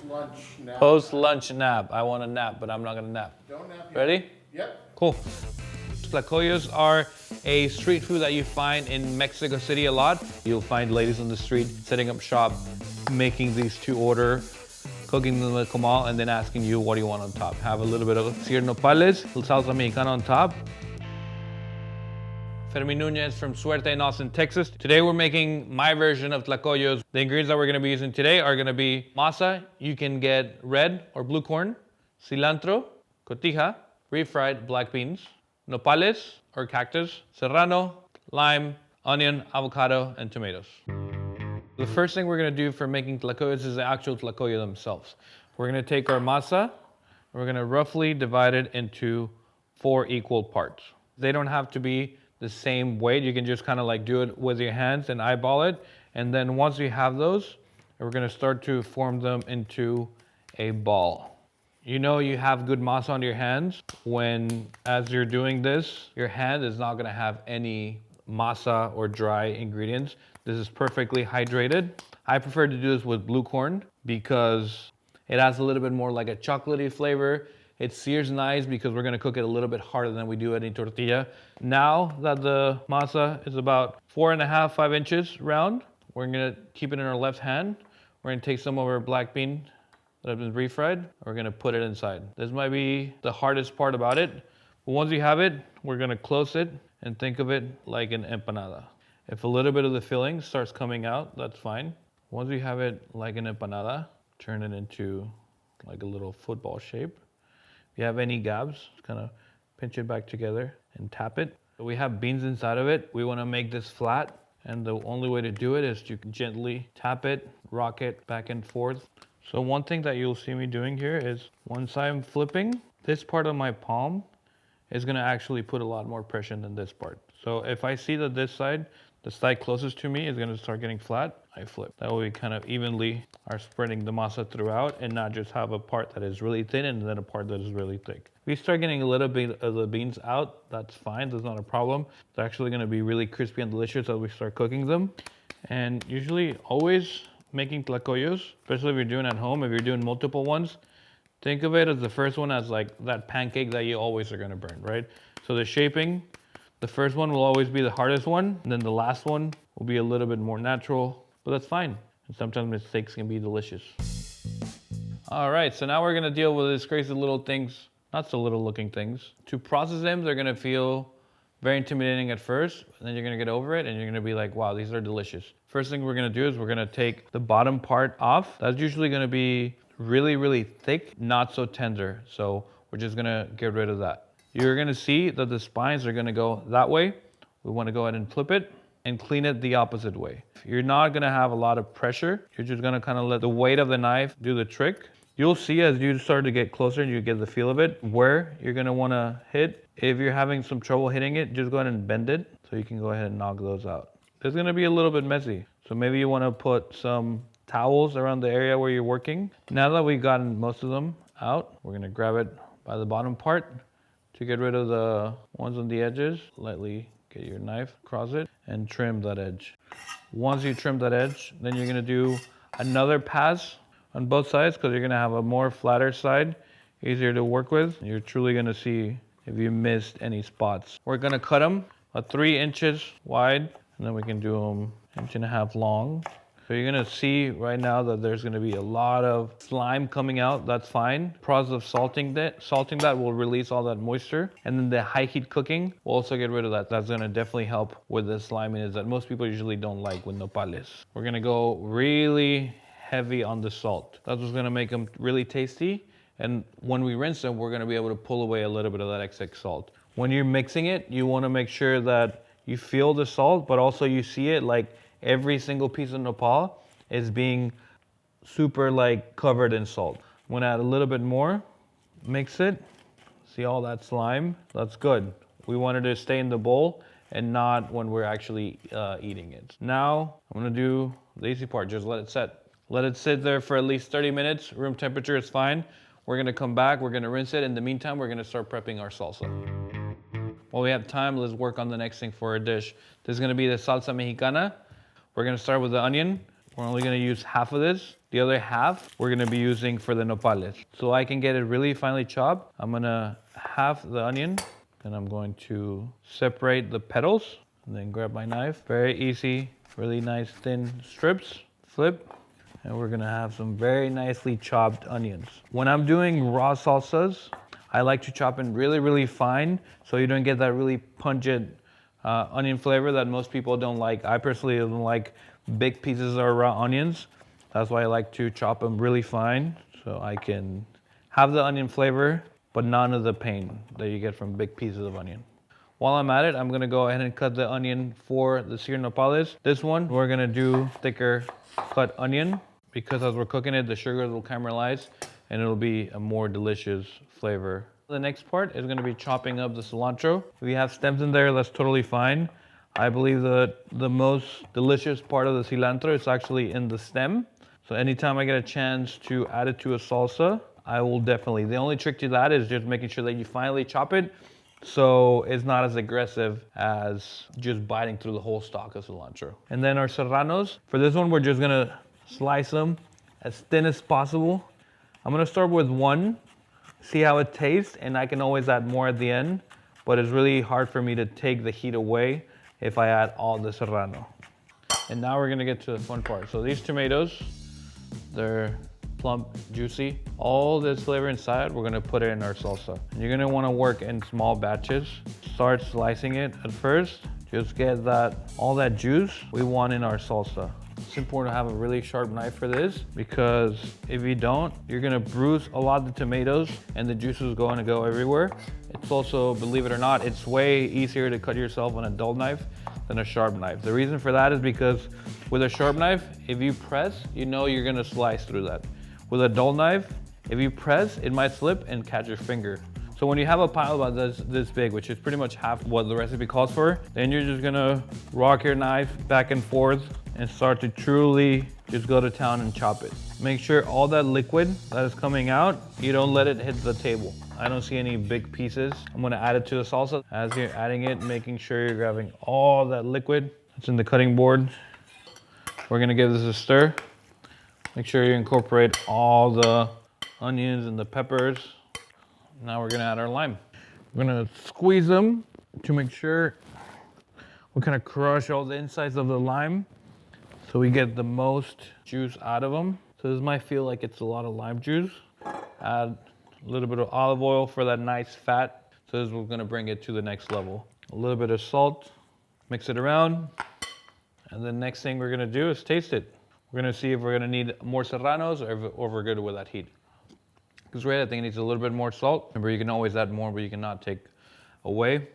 post-lunch nap. Post-lunch nap. I want a nap, but I'm not gonna nap. Don't nap yet. Ready? Yep. Cool. Tlacoyos are a street food that you find in Mexico City a lot. You'll find ladies on the street setting up shop, making these to order, cooking them with comal, and then asking you what do you want on top. Have a little bit of seared nopales, salsa mexicana on top. Fermín Núñez from Suerte in Austin, Texas. Today we're making my version of tlacoyos. The ingredients that we're gonna be using today are gonna be masa. You can get red or blue corn, cilantro, cotija, refried black beans, nopales or cactus, serrano, lime, onion, avocado, and tomatoes. The first thing we're gonna do for making tlacoyos is the actual tlacoyo themselves. We're gonna take our masa, and we're gonna roughly divide it into 4 equal parts. They don't have to be the same weight. You can just kind of like do it with your hands and eyeball it. And then once we have those, we're gonna start to form them into a ball. You know you have good masa on your hands when, as you're doing this, your hand is not gonna have any masa or dry ingredients. This is perfectly hydrated. I prefer to do this with blue corn because it has a little bit more like a chocolatey flavor. It sears nice because we're gonna cook it a little bit harder than we do any tortilla. Now that the masa is about 4.5, 5 inches round, we're gonna keep it in our left hand. We're gonna take some of our black bean that have been refried. We're gonna put it inside. This might be the hardest part about it, but once you have it, we're gonna close it and think of it like an empanada. If a little bit of the filling starts coming out, that's fine. Once you have it like an empanada, turn it into like a little football shape. If you have any gabs, just kind of pinch it back together and tap it. We have beans inside of it. We want to make this flat, and the only way to do it is to gently tap it, rock it back and forth. So one thing that you'll see me doing here is once I'm flipping, this part of my palm is going to actually put a lot more pressure than this part. So if I see that this side, the side closest to me is going to start getting flat, I flip. That way we kind of evenly are spreading the masa throughout and not just have a part that is really thin and then a part that is really thick. If we start getting a little bit of the beans out, that's fine, that's not a problem. It's actually going to be really crispy and delicious as we start cooking them. And usually always making tlacoyos, especially if you're doing at home, if you're doing multiple ones, think of it as the first one as like that pancake that you always are going to burn, right? So the shaping, the first one will always be the hardest one, and then the last one will be a little bit more natural, but that's fine. And sometimes mistakes can be delicious. All right, so now we're gonna deal with these crazy little things, not so little looking things. To process them, they're gonna feel very intimidating at first, and then you're gonna get over it, and you're gonna be like, wow, these are delicious. First thing we're gonna do is we're gonna take the bottom part off. That's usually gonna be really, really thick, not so tender. So we're just gonna get rid of that. You're gonna see that the spines are gonna go that way. We wanna go ahead and flip it and clean it the opposite way. You're not gonna have a lot of pressure. You're just gonna kind of let the weight of the knife do the trick. You'll see as you start to get closer and you get the feel of it, where you're gonna wanna hit. If you're having some trouble hitting it, just go ahead and bend it so you can go ahead and knock those out. It's gonna be a little bit messy. So maybe you wanna put some towels around the area where you're working. Now that we've gotten most of them out, we're gonna grab it by the bottom part. To get rid of the ones on the edges, lightly get your knife across it and trim that edge. Once you trim that edge, then you're gonna do another pass on both sides because you're gonna have a more flatter side, easier to work with. You're truly gonna see if you missed any spots. We're gonna cut them at 3 inches wide, and then we can do them 1.5 inches long. So you're gonna see right now that there's gonna be a lot of slime coming out. That's fine. Process of salting that will release all that moisture. And then the high heat cooking will also get rid of that. That's gonna definitely help with the sliminess that most people usually don't like with nopales. We're gonna go really heavy on the salt. That's what's gonna make them really tasty. And when we rinse them, we're gonna be able to pull away a little bit of that excess salt. When you're mixing it, you wanna make sure that you feel the salt, but also you see it like every single piece of nopal is being super like covered in salt. I'm gonna add a little bit more, mix it, see all that slime, that's good. We want it to stay in the bowl and not when we're actually eating it. Now, I'm gonna do the easy part, just let it set. Let it sit there for at least 30 minutes, room temperature is fine. We're gonna come back, we're gonna rinse it. In the meantime, we're gonna start prepping our salsa. While we have time, let's work on the next thing for our dish. This is gonna be the salsa mexicana. We're gonna start with the onion. We're only gonna use half of this. The other half, we're gonna be using for the nopales. So I can get it really finely chopped, I'm gonna half the onion, and I'm going to separate the petals, and then grab my knife. Very easy, really nice thin strips. Flip, and we're gonna have some very nicely chopped onions. When I'm doing raw salsas, I like to chop in really, really fine, so you don't get that really pungent onion flavor that most people don't like. I personally don't like big pieces of raw onions. That's why I like to chop them really fine, so I can have the onion flavor, but none of the pain that you get from big pieces of onion. While I'm at it, I'm gonna go ahead and cut the onion for the seared nopales. This one, we're gonna do thicker cut onion, because as we're cooking it, the sugars will caramelize and it'll be a more delicious flavor. The next part is gonna be chopping up the cilantro. If you have stems in there, that's totally fine. I believe that the most delicious part of the cilantro is actually in the stem. So anytime I get a chance to add it to a salsa, I will definitely. The only trick to that is just making sure that you finally chop it so it's not as aggressive as just biting through the whole stalk of cilantro. And then our serranos, for this one, we're just gonna slice them as thin as possible. I'm gonna start with one, see how it tastes, and I can always add more at the end, but it's really hard for me to take the heat away if I add all the serrano. And now we're gonna get to the fun part. So these tomatoes, they're plump, juicy. All this flavor inside, we're gonna put it in our salsa. And you're gonna wanna work in small batches. Start slicing it at first. Just get all that juice we want in our salsa. It's important to have a really sharp knife for this, because if you don't, you're gonna bruise a lot of the tomatoes and the juice is going to go everywhere. It's also, believe it or not, it's way easier to cut yourself on a dull knife than a sharp knife. The reason for that is because with a sharp knife, if you press, you know you're gonna slice through that. With a dull knife, if you press, it might slip and catch your finger. So when you have a pile about this big, which is pretty much half what the recipe calls for, then you're just gonna rock your knife back and forth and start to truly just go to town and chop it. Make sure all that liquid that is coming out, you don't let it hit the table. I don't see any big pieces. I'm gonna add it to the salsa. As you're adding it, making sure you're grabbing all that liquid that's in the cutting board. We're gonna give this a stir. Make sure you incorporate all the onions and the peppers. Now we're gonna add our lime. We're gonna squeeze them to make sure we kind of crush all the insides of the lime so we get the most juice out of them. So this might feel like it's a lot of lime juice. Add a little bit of olive oil for that nice fat. So this is gonna bring it to the next level. A little bit of salt, mix it around. And the next thing we're gonna do is taste it. We're gonna see if we're gonna need more serranos or if we're good with that heat. Because I think it needs a little bit more salt. Remember, you can always add more, but you cannot take away.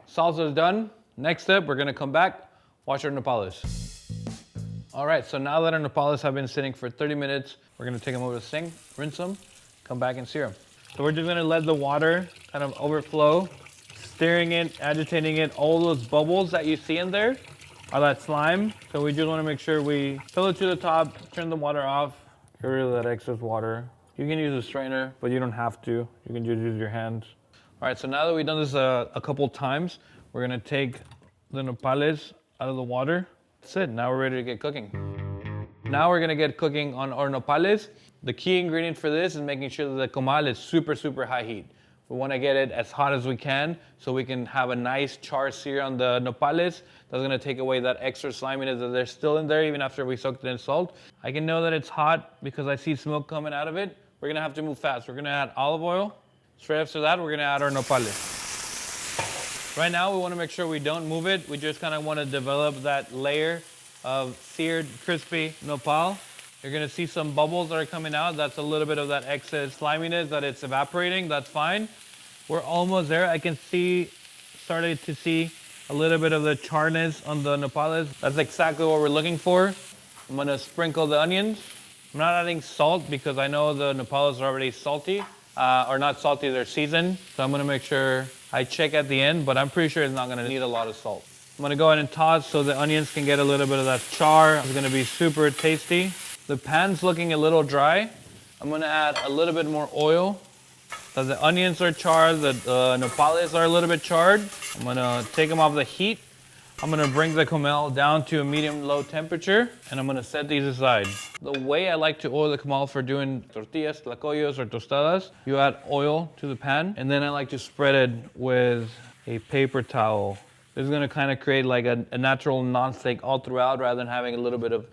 Salsa is done. Next step, we're gonna come back, wash our nopales. All right, so now that our nopales have been sitting for 30 minutes, we're gonna take them over to the sink, rinse them, come back and sear them. So we're just gonna let the water kind of overflow, stirring it, agitating it. All those bubbles that you see in there are that slime. So we just wanna make sure we fill it to the top, turn the water off, get rid of that excess water. You can use a strainer, but you don't have to. You can just use your hands. All right, so now that we've done this a couple times, we're gonna take the nopales out of the water. That's it, now we're ready to get cooking. Now we're gonna get cooking on our nopales. The key ingredient for this is making sure that the comal is super, super high heat. We wanna get it as hot as we can so we can have a nice char sear on the nopales. That's gonna take away that extra sliminess that there's still in there even after we soaked it in salt. I can know that it's hot because I see smoke coming out of it. We're gonna have to move fast. We're gonna add olive oil. Straight after that, we're gonna add our nopales. Right now, we wanna make sure we don't move it. We just kinda wanna develop that layer of seared, crispy nopal. You're gonna see some bubbles that are coming out. That's a little bit of that excess sliminess that it's evaporating. That's fine. We're almost there. I can started to see a little bit of the charness on the nopales. That's exactly what we're looking for. I'm gonna sprinkle the onions. I'm not adding salt because I know the nopales are already salty, or not salty, they're seasoned. So I'm gonna make sure I check at the end, but I'm pretty sure it's not gonna need a lot of salt. I'm gonna go ahead and toss so the onions can get a little bit of that char. It's gonna be super tasty. The pan's looking a little dry. I'm gonna add a little bit more oil. So the onions are charred, the nopales are a little bit charred. I'm gonna take them off the heat. I'm gonna bring the comal down to a medium-low temperature, and I'm gonna set these aside. The way I like to oil the comal for doing tortillas, tlacoyos, or tostadas, you add oil to the pan, and then I like to spread it with a paper towel. This is gonna kind of create like a natural non-stick all throughout, rather than having a little bit of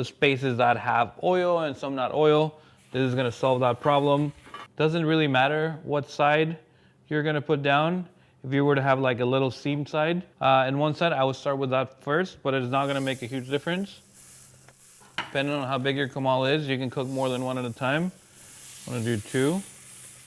spaces that have oil and some not oil. This is gonna solve that problem. Doesn't really matter what side you're gonna put down. If you were to have like a little seam side, and one side, I would start with that first, but it's not gonna make a huge difference. Depending on how big your comal is, you can cook more than one at a time. I'm gonna do 2.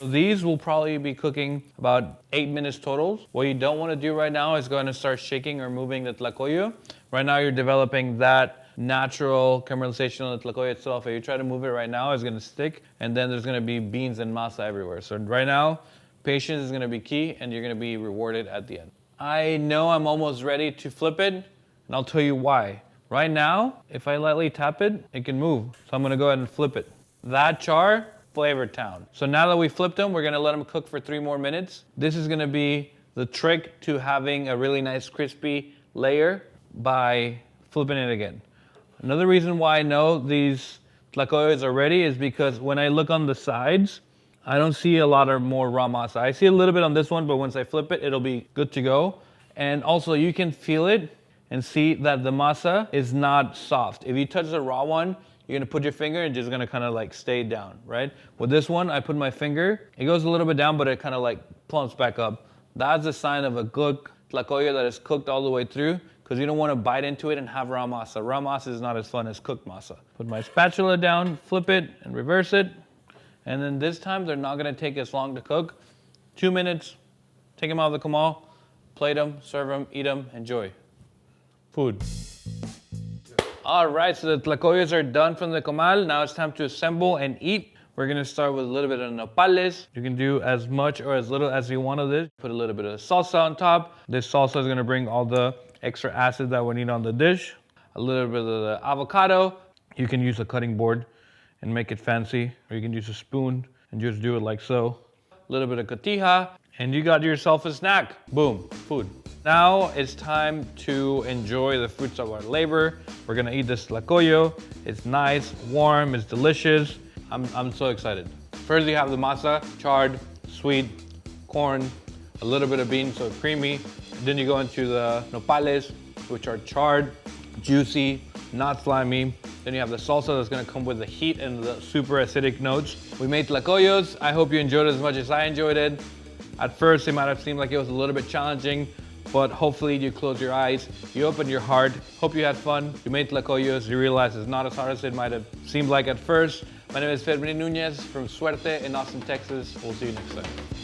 These will probably be cooking about 8 minutes total. What you don't wanna do right now is go ahead and start shaking or moving the tlacoyo. Right now you're developing that natural caramelization on the tlacoyo itself. If you try to move it right now, it's gonna stick, and then there's gonna be beans and masa everywhere. So right now, patience is gonna be key, and you're gonna be rewarded at the end. I know I'm almost ready to flip it, and I'll tell you why. Right now, if I lightly tap it, it can move. So I'm gonna go ahead and flip it. That char, Flavor Town. So now that we flipped them, we're gonna let them cook for 3 more minutes. This is gonna be the trick to having a really nice crispy layer by flipping it again. Another reason why I know these tlacoyos are ready is because when I look on the sides, I don't see a lot of more raw masa. I see a little bit on this one, but once I flip it, it'll be good to go. And also you can feel it and see that the masa is not soft. If you touch the raw one, you're gonna put your finger and just gonna kind of like stay down, right? With this one, I put my finger, it goes a little bit down, but it kind of like plumps back up. That's a sign of a good tlacoyo that is cooked all the way through, because you don't wanna bite into it and have raw masa. Raw masa is not as fun as cooked masa. Put my spatula down, flip it, and reverse it. And then this time, they're not gonna take as long to cook. 2 minutes, take them out of the comal, plate them, serve them, eat them, enjoy. Food. All right, so the tlacoyos are done from the comal. Now it's time to assemble and eat. We're gonna start with a little bit of nopales. You can do as much or as little as you want of this. Put a little bit of salsa on top. This salsa is gonna bring all the extra acid that we need on the dish. A little bit of the avocado. You can use a cutting board and make it fancy, or you can use a spoon and just do it like so. A little bit of cotija, and you got yourself a snack. Boom, food. Now it's time to enjoy the fruits of our labor. We're gonna eat this tlacoyo. It's nice, warm, it's delicious. I'm so excited. First you have the masa, charred, sweet, corn, a little bit of beans, so creamy. Then you go into the nopales, which are charred, juicy, not slimy. Then you have the salsa that's gonna come with the heat and the super acidic notes. We made tlacoyos. I hope you enjoyed it as much as I enjoyed it. At first, it might have seemed like it was a little bit challenging, but hopefully you close your eyes, you open your heart. Hope you had fun. You made tlacoyos. You realize it's not as hard as it might have seemed like at first. My name is Fermín Núñez from Suerte in Austin, Texas. We'll see you next time.